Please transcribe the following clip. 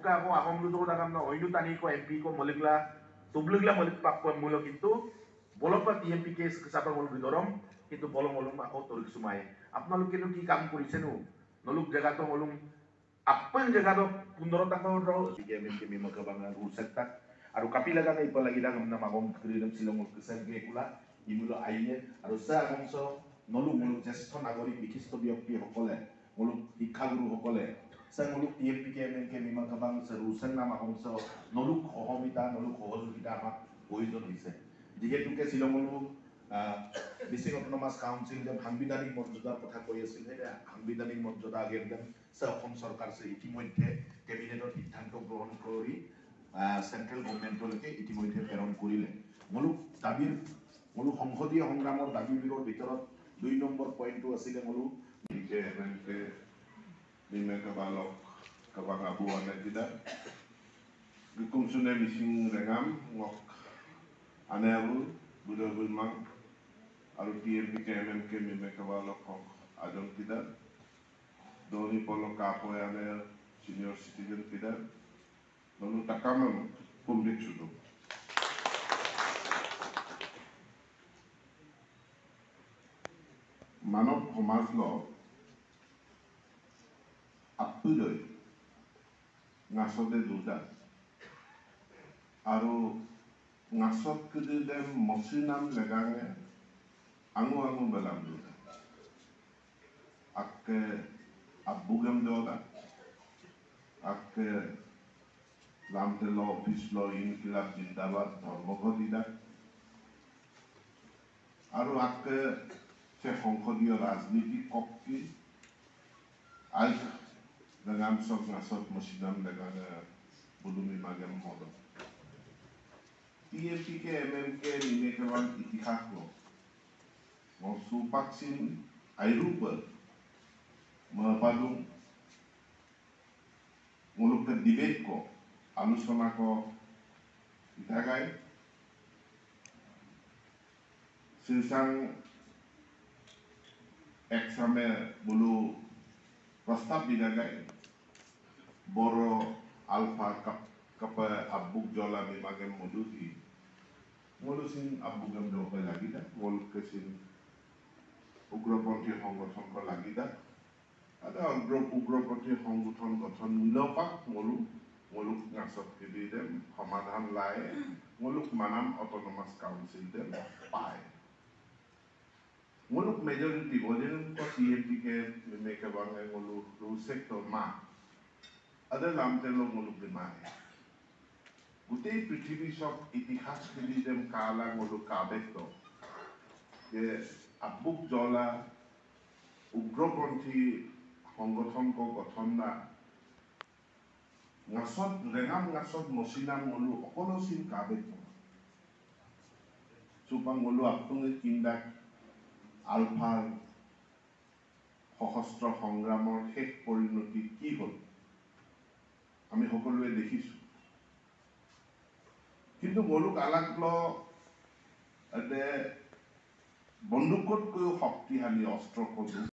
Mokka ako akong luto na kam na oinu tani ko MP ko molikla tubligla molik pak ko mulo কিন্তু বলক TMP কে সাবা মল বিদরম কিন্তু বল মলুম আকৌ তরিক সুমাই আপোনালোকে কি কাম কৰিছে নো নলুক জায়গাটো মলুম আপন জায়গাটো 15 টাকা টিএমপি মিম কাবাঙ্গা গুরসেক্টা আৰু কাপি লাগা নাই পলাগি লাগা না মাগম ক্ৰিডম সিলং কিসেন গে কুলা ইমুলো আইনে আৰু সা অংশ নলু মলু জ্যেষ্ঠ নাগৰিক বিশিষ্ট ব্যক্তি সকলে মলু শিক্ষাগুৰু সকলে sang muluk TMP কে মিম কাবাং সৰুসেন নাম অংশ নলুক সহমিতা নলুক সহযোগিতা আমাক প্ৰয়োজন হৈছে যেহেতুকে শিলংলো ডিস্ট্রিক্ট অটোনমাস কাউন্সিল যে সাংবিধানিক মর্যাদার কথা কৈ আছিল সেটা সাংবিধানিক মর্যাদা আগেরদিন অসম সরকার ইতিমধ্যে ক্যাবিনেটর সিদ্ধান্ত গ্রহণ করে সেন্ট্রাল গভর্নমেন্টলৈকে ইতিমধ্যে প্রেরণ কৰিলে মূলক দাবীৰ মূলক সংসদীয় সংগ্ৰামৰ দাবীবোৰৰ ভিতৰত 2 নম্বৰ পইণ্টটো আছিল মূলক এমএলকে নিমেকা বালক কাবাং আবু আনেদিদা গুকুমসুনে মিসিং রেঙাম ngok aneabul budabul mang aru TMP ke MMK mimeka balok adon tidak doni polo kapo ane senior citizen tidak lalu takamam publik sudo মানৱ সমাজ ল আপুদৈ নাচতে দুটা আৰু ngasot kede dem mosinam legange angu belam duda akke abugam doda akke lamte law office law inkilab jindabad dharmogodida aru akke se সংসদীয় রাজনীতি কক্কি আজ legam sok ngasot mosinam legange bulumi magam modo TMP के MMK निमेकवान इतिहास को सुपाक्षिन आयरूपर महपालुं मुलुक के debate को आलोचना को इतागाय सिरसांग एक्सामे बुलु प्रस्ताव दिगागाय बोरो अल्फा कप abuk jola memagem modusi molusin abugam dope lagida mol kesin ugroponti সংগঠন ko lagida ada ugroponti সংগঠন গঠন মিলপাক moluk ngasot kididem সমাধান লাই moluk manam autonomous council dem pai moluk majority bolen ko TMP ke meke bange moluk ru sector ma ada lamte lo moluk de ma গোটেই পৃথিৱী সব ইতিহাস খেলি যেন কালা মলু কাবেক্ত যে আবুক জলা উগ্রপন্থী সংগঠন কো গঠন না নাচত রেঙাম নাচত মচিনাম মলু অকলসিন কাবেক্ত সুপাং মলু আপুঙে কিন্দাক আলফাৰ সহস্ৰ সংগ্ৰামৰ শেষ পৰিণতি কি হল আমি সকলোৱে দেখিছো কিন্তু মলুক আলাকল বন্দুকতকৈ শক্তিশালী অস্ত্ৰ